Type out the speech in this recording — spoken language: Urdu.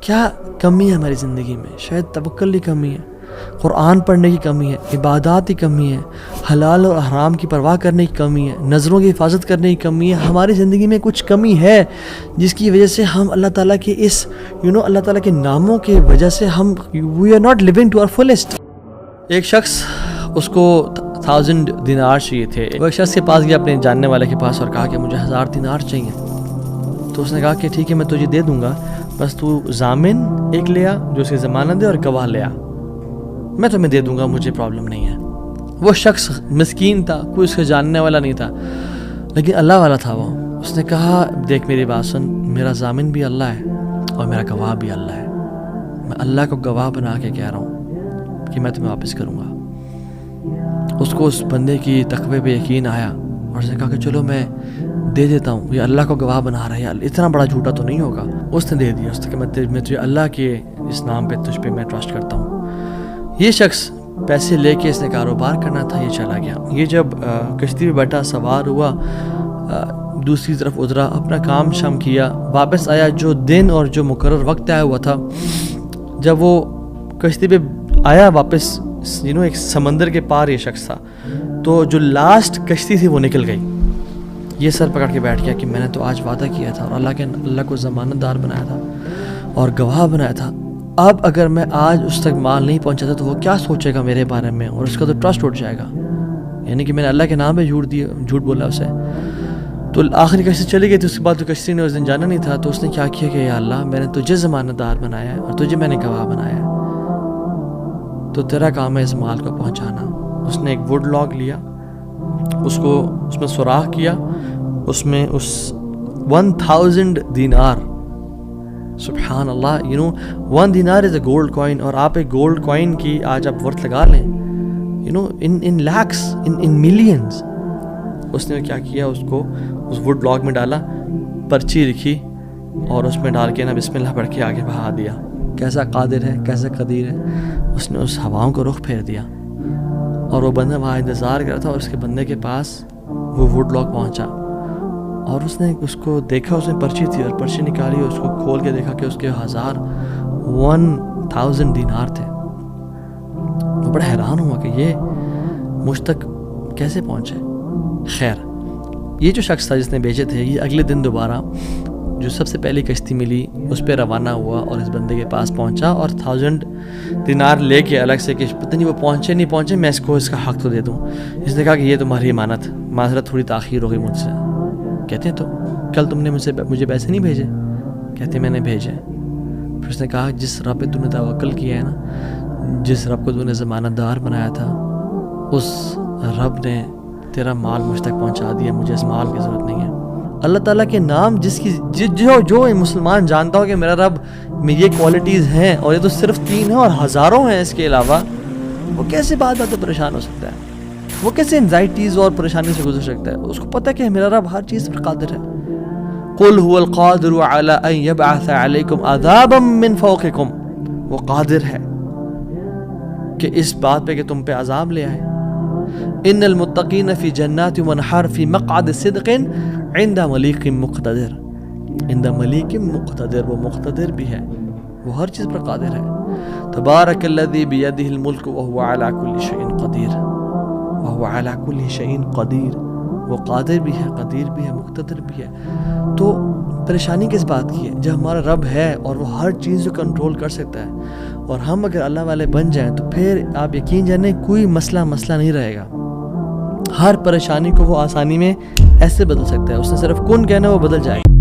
کیا کمی ہے ہماری زندگی میں؟ شاید توکل کی کمی ہے، قرآن پڑھنے کی کمی ہے، عبادات کی کمی ہے، حلال اور حرام کی پرواہ کرنے کی کمی ہے، نظروں کی حفاظت کرنے کی کمی ہے. ہماری زندگی میں کچھ کمی ہے جس کی وجہ سے ہم اللہ تعالیٰ کے اس اللہ تعالیٰ کے ناموں کی وجہ سے ہم we are not living to our fullest. ایک شخص اس کو 1000 دینار چاہیے تھے. وہ ایک شخص کے پاس گیا اپنے جاننے والے کے پاس اور کہا کہ مجھے 1000 دینار چاہیے. تو اس نے کہا کہ ٹھیک ہے میں تجھے دے دوں گا، بس تو ضامن ایک لے آ جو اس کی ضمانت دے اور گواہ لے آ، میں تمہیں دے دوں گا، مجھے پرابلم نہیں ہے. وہ شخص مسکین تھا، کوئی اس کے جاننے والا نہیں تھا، لیکن اللہ والا تھا. وہ اس نے کہا دیکھ میری بات سن، میرا ضامن بھی اللہ ہے اور میرا گواہ بھی اللہ ہے. میں اللہ کو گواہ بنا کے کہہ رہا ہوں کہ میں تمہیں واپس کروں گا. اس کو اس بندے کی تقوی پہ یقین آیا اور اس نے کہا کہ چلو میں دے دیتا ہوں، یہ اللہ کو گواہ بنا رہا ہے، اتنا بڑا جھوٹا تو نہیں ہوگا. اس نے دے دیا. اس نے کہا میں تجھے اللہ کے اس نام پہ تجھ پہ میں ٹرسٹ کرتا ہوں. یہ شخص پیسے لے کے اس نے کاروبار کرنا تھا، یہ چلا گیا. یہ جب کشتی پہ بیٹھا سوار ہوا، دوسری طرف اترا، اپنا کام شام کیا، واپس آیا. جو دن اور جو مقرر وقت آیا ہوا تھا، جب وہ کشتی پہ آیا واپس، ایک سمندر کے پار یہ شخص تھا، تو جو لاسٹ کشتی تھی وہ نکل گئی. یہ سر پکڑ کے بیٹھ گیا کہ میں نے تو آج وعدہ کیا تھا اور اللہ کو ضمانت دار بنایا تھا اور گواہ بنایا تھا. اب اگر میں آج اس تک مال نہیں پہنچاتا تو وہ کیا سوچے گا میرے بارے میں، اور اس کا تو ٹرسٹ اٹھ جائے گا. یعنی کہ میں نے اللہ کے نام پہ جھوٹ بولا اسے. تو آخری کشتی چلی گئی تھی. اس کے بعد تو کشتی نے اس دن جانا نہیں تھا. تو اس نے کیا کیا کہ یا اللہ میں نے تجھے ضمانت دار بنایا ہے اور تجھے میں نے گواہ بنایا ہے، تو تیرا کام ہے اس مال کو پہنچانا. اس نے ایک ووڈ لاگ لیا، اس میں سوراخ کیا، اس میں اس 1000 دینار، سبحان اللہ، 1 دینار از اے گولڈ کوائن. اور آپ ایک گولڈ کوائن کی آج آپ ورتھ لگا لیں، ان لیکس، ان ملینز. اس نے کیا کیا، اس کو اس ووڈ لاگ میں ڈالا، پرچی لکھی اور اس میں ڈال کے نا بسم اللہ پڑھ کے آگے بہا دیا. کیسا قادر ہے، کیسا قدیر ہے. اس نے اس ہواؤں کو رخ پھیر دیا اور وہ بندہ وہاں انتظار کر رہا تھا، اور اس کے بندے کے پاس وہ ووڈ لاگ پہنچا اور اس نے اس کو دیکھا. اس میں پرچی تھی اور پرچی نکالی اور اس کو کھول کے دیکھا کہ اس کے 1000 دینار تھے. وہ بڑا حیران ہوا کہ یہ مجھ تک کیسے پہنچے. خیر، یہ جو شخص تھا جس نے بیچے تھے، یہ اگلے دن دوبارہ جو سب سے پہلی کشتی ملی اس پہ روانہ ہوا اور اس بندے کے پاس پہنچا اور 1000 دینار لے کے الگ سے کہ پتہ نہیں وہ پہنچے نہیں پہنچے، میں اس کو اس کا حق تو دے دوں. اس نے کہا کہ یہ تمہاری امانت، معذرت تھوڑی تاخیر ہو گئی مجھ سے. کہتے ہیں تو کل تم نے مجھے پیسے نہیں بھیجے؟ کہتے میں نے بھیجے. پھر اس نے کہا جس رب پہ تو نے توکل کیا ہے نا، جس رب کو تو نے ضمانت دار بنایا تھا، اس رب نے تیرا مال مجھ تک پہنچا دیا، مجھے اس مال کی ضرورت نہیں ہے. اللہ تعالیٰ کے نام جو مسلمان جانتا ہو کہ میرا رب میں یہ کوالٹیز ہیں، اور یہ تو صرف 3 ہیں اور ہزاروں ہیں اس کے علاوہ، وہ کیسے بات پریشان ہو سکتا ہے؟ وہ کیسے انزائٹیز اور پریشانی سے گزر سکتا ہے؟ اس کو پتہ کہ میرا رب ہر چیز پر قادر ہے. قل هو القادر على ان يبعث عليكم عذابا من فوقكم، وہ قادر ہے کہ اس بات پہ کہ تم پہ عذاب لے آئے. ان المتقین فی جنات ونہر فی مقعد صدق عند ملیک مقتدر. عند ملیک مقتدر، وہ مقتدر بھی ہے، وہ ہر چیز پر قادر ہے. تبارک الذی بیدہ الملک وهو على كل شیء قدیر، وهو على كل شیء قدیر. وہ قادر بھی ہے، قدیر بھی ہے، مقتدر بھی ہے. تو پریشانی کس بات کی ہے جب ہمارا رب ہے اور وہ ہر چیز کو کنٹرول کر سکتا ہے، اور ہم اگر اللہ والے بن جائیں تو پھر آپ یقین جانیں کوئی مسئلہ نہیں رہے گا. ہر پریشانی کو وہ آسانی میں ایسے بدل سکتا ہے. اس نے صرف کن کہنا، وہ بدل جائے گا.